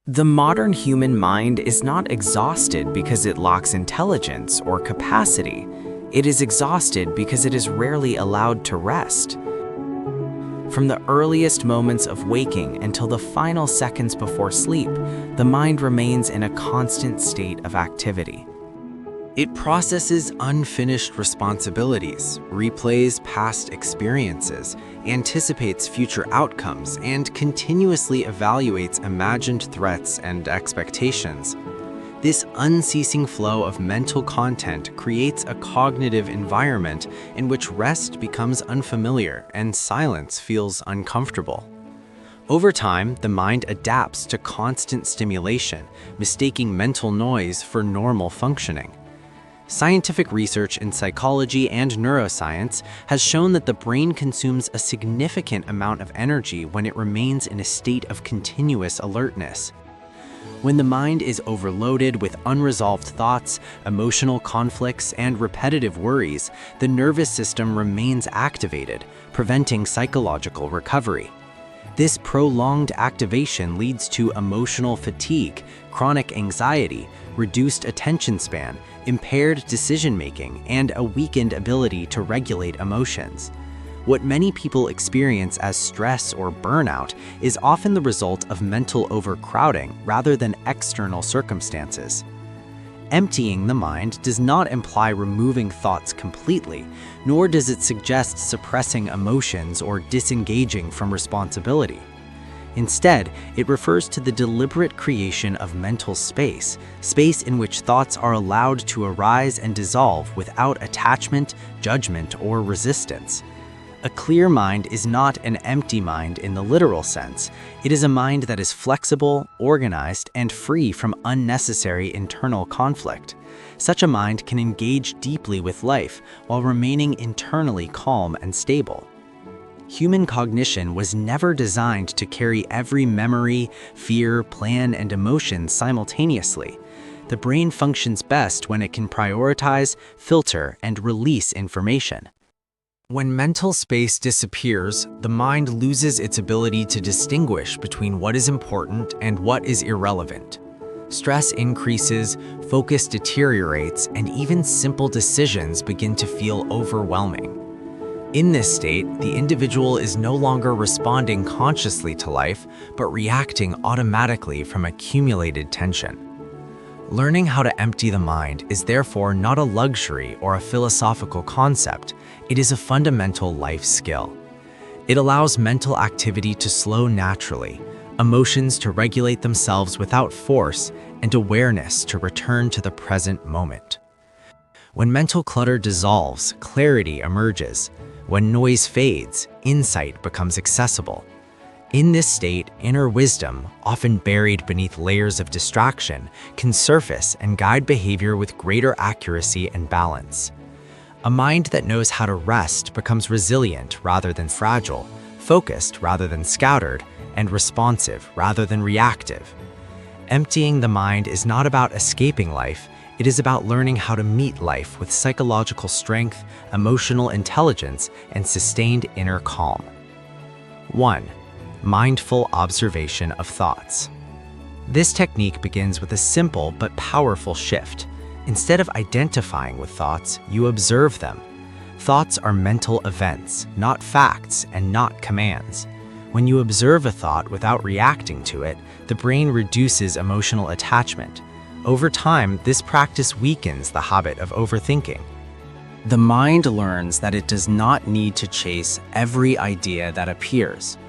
The modern human mind is not exhausted because it lacks intelligence or capacity. It is exhausted because it is rarely allowed to rest. From the earliest moments of waking until the final seconds before sleep, the mind remains in a constant state of activity. It processes unfinished responsibilities, replays past experiences, anticipates future outcomes, and continuously evaluates imagined threats and expectations. This unceasing flow of mental content creates a cognitive environment in which rest becomes unfamiliar and silence feels uncomfortable. Over time, the mind adapts to constant stimulation, mistaking mental noise for normal functioning. Scientific research in psychology and neuroscience has shown that the brain consumes a significant amount of energy when it remains in a state of continuous alertness. When the mind is overloaded with unresolved thoughts, emotional conflicts, and repetitive worries, the nervous system remains activated, preventing psychological recovery. This prolonged activation leads to emotional fatigue, chronic anxiety, reduced attention span, impaired decision-making, and a weakened ability to regulate emotions. What many people experience as stress or burnout is often the result of mental overcrowding rather than external circumstances. Emptying the mind does not imply removing thoughts completely, nor does it suggest suppressing emotions or disengaging from responsibility. Instead, it refers to the deliberate creation of mental space in which thoughts are allowed to arise and dissolve without attachment, judgment, or resistance. A clear mind is not an empty mind in the literal sense. It is a mind that is flexible, organized, and free from unnecessary internal conflict. Such a mind can engage deeply with life while remaining internally calm and stable. Human cognition was never designed to carry every memory, fear, plan, and emotion simultaneously. The brain functions best when it can prioritize, filter, and release information. When mental space disappears, the mind loses its ability to distinguish between what is important and what is irrelevant. Stress increases, focus deteriorates, and even simple decisions begin to feel overwhelming. In this state, the individual is no longer responding consciously to life, but reacting automatically from accumulated tension. Learning how to empty the mind is therefore not a luxury or a philosophical concept. It is a fundamental life skill. It allows mental activity to slow naturally, emotions to regulate themselves without force, and awareness to return to the present moment. When mental clutter dissolves, clarity emerges. When noise fades, insight becomes accessible. In this state, inner wisdom, often buried beneath layers of distraction, can surface and guide behavior with greater accuracy and balance. A mind that knows how to rest becomes resilient rather than fragile, focused rather than scattered, and responsive rather than reactive. Emptying the mind is not about escaping life. It is about learning how to meet life with psychological strength, emotional intelligence, and sustained inner calm. 1. Mindful observation of thoughts. This technique begins with a simple but powerful shift. Instead of identifying with thoughts, you observe them. Thoughts are mental events, not facts and not commands. When you observe a thought without reacting to it, the brain reduces emotional attachment. Over time, this practice weakens the habit of overthinking. The mind learns that it does not need to chase every idea that appears.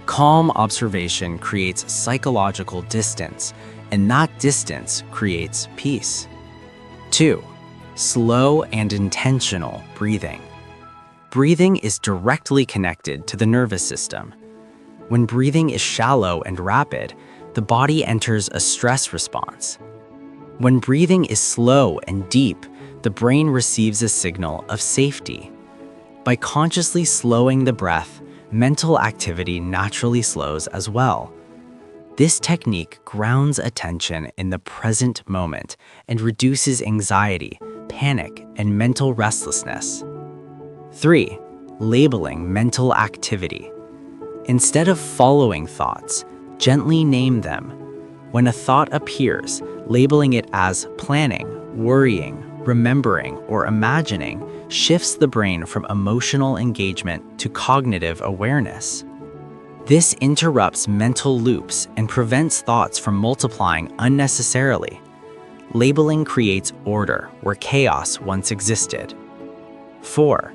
Calm observation creates psychological distance, and that distance creates peace. 2. Slow and intentional breathing. Breathing is directly connected to the nervous system. When breathing is shallow and rapid, the body enters a stress response. When breathing is slow and deep, the brain receives a signal of safety. By consciously slowing the breath, mental activity naturally slows as well. This technique grounds attention in the present moment and reduces anxiety, panic, and mental restlessness. 3. Labeling mental activity. Instead of following thoughts, gently name them. When a thought appears, labeling it as planning, worrying, remembering, or imagining shifts the brain from emotional engagement to cognitive awareness. This interrupts mental loops and prevents thoughts from multiplying unnecessarily. Labeling creates order where chaos once existed. 4.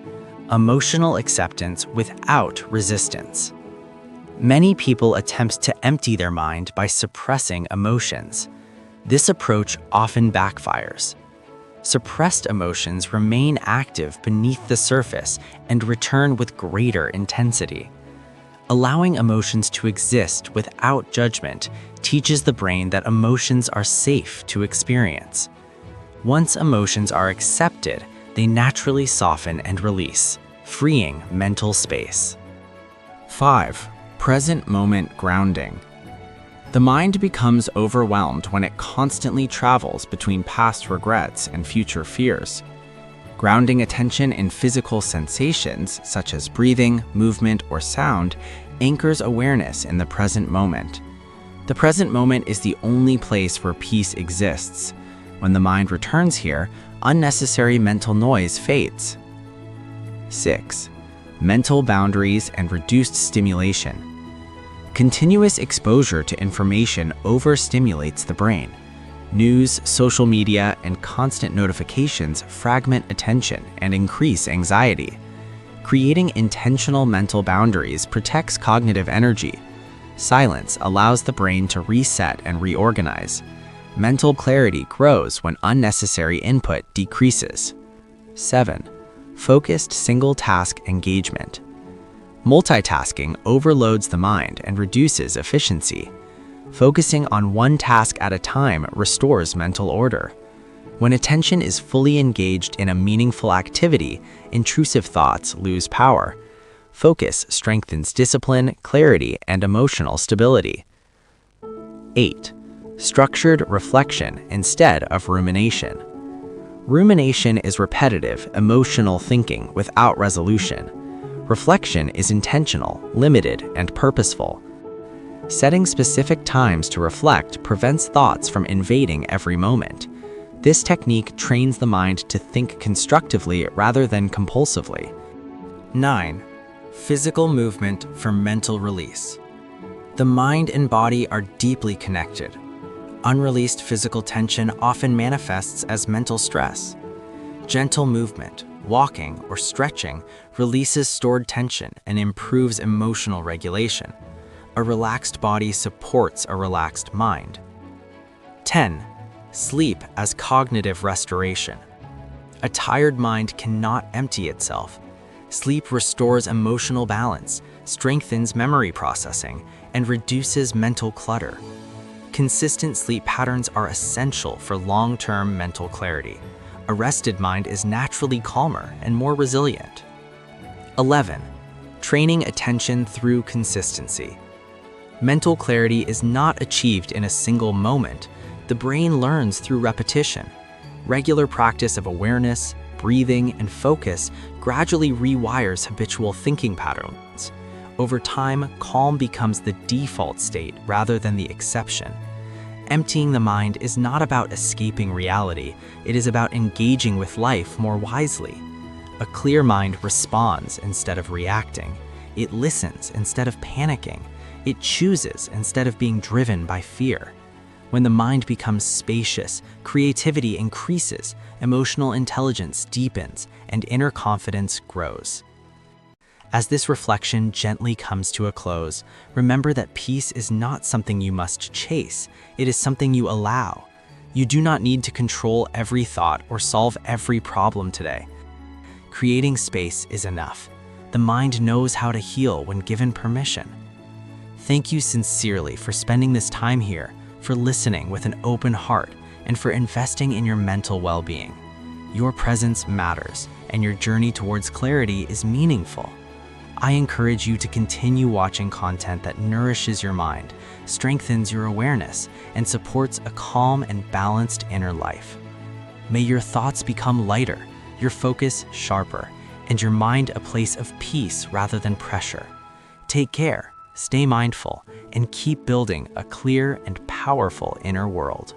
Emotional acceptance without resistance. Many people attempt to empty their mind by suppressing emotions. This approach often backfires. Suppressed emotions remain active beneath the surface and return with greater intensity. Allowing emotions to exist without judgment teaches the brain that emotions are safe to experience. Once emotions are accepted, they naturally soften and release, freeing mental space. 5. Present moment grounding. The mind becomes overwhelmed when it constantly travels between past regrets and future fears. Grounding attention in physical sensations, such as breathing, movement, or sound, anchors awareness in the present moment. The present moment is the only place where peace exists. When the mind returns here, unnecessary mental noise fades. 6. Mental boundaries and reduced stimulation. Continuous exposure to information overstimulates the brain. News, social media, and constant notifications fragment attention and increase anxiety. Creating intentional mental boundaries protects cognitive energy. Silence allows the brain to reset and reorganize. Mental clarity grows when unnecessary input decreases. 7. Focused single-task engagement. Multitasking overloads the mind and reduces efficiency. Focusing on one task at a time restores mental order. When attention is fully engaged in a meaningful activity, intrusive thoughts lose power. Focus strengthens discipline, clarity, and emotional stability. 8. Structured reflection instead of rumination. Rumination is repetitive, emotional thinking without resolution. Reflection is intentional, limited, and purposeful. Setting specific times to reflect prevents thoughts from invading every moment. This technique trains the mind to think constructively rather than compulsively. 9. Physical movement for mental release. The mind and body are deeply connected. Unreleased physical tension often manifests as mental stress. Gentle movement, walking, or stretching releases stored tension and improves emotional regulation. A relaxed body supports a relaxed mind. 10. Sleep as cognitive restoration. A tired mind cannot empty itself. Sleep restores emotional balance, strengthens memory processing, and reduces mental clutter. Consistent sleep patterns are essential for long-term mental clarity. A rested mind is naturally calmer and more resilient. 11. Training attention through consistency. Mental clarity is not achieved in a single moment. The brain learns through repetition. Regular practice of awareness, breathing, and focus gradually rewires habitual thinking patterns. Over time, calm becomes the default state rather than the exception. Emptying the mind is not about escaping reality, it is about engaging with life more wisely. A clear mind responds instead of reacting. It listens instead of panicking. It chooses instead of being driven by fear. When the mind becomes spacious, creativity increases, emotional intelligence deepens, and inner confidence grows. As this reflection gently comes to a close, remember that peace is not something you must chase, it is something you allow. You do not need to control every thought or solve every problem today. Creating space is enough. The mind knows how to heal when given permission. Thank you sincerely for spending this time here, for listening with an open heart, and for investing in your mental well-being. Your presence matters, and your journey towards clarity is meaningful. I encourage you to continue watching content that nourishes your mind, strengthens your awareness, and supports a calm and balanced inner life. May your thoughts become lighter, your focus sharper, and your mind a place of peace rather than pressure. Take care, stay mindful, and keep building a clear and powerful inner world.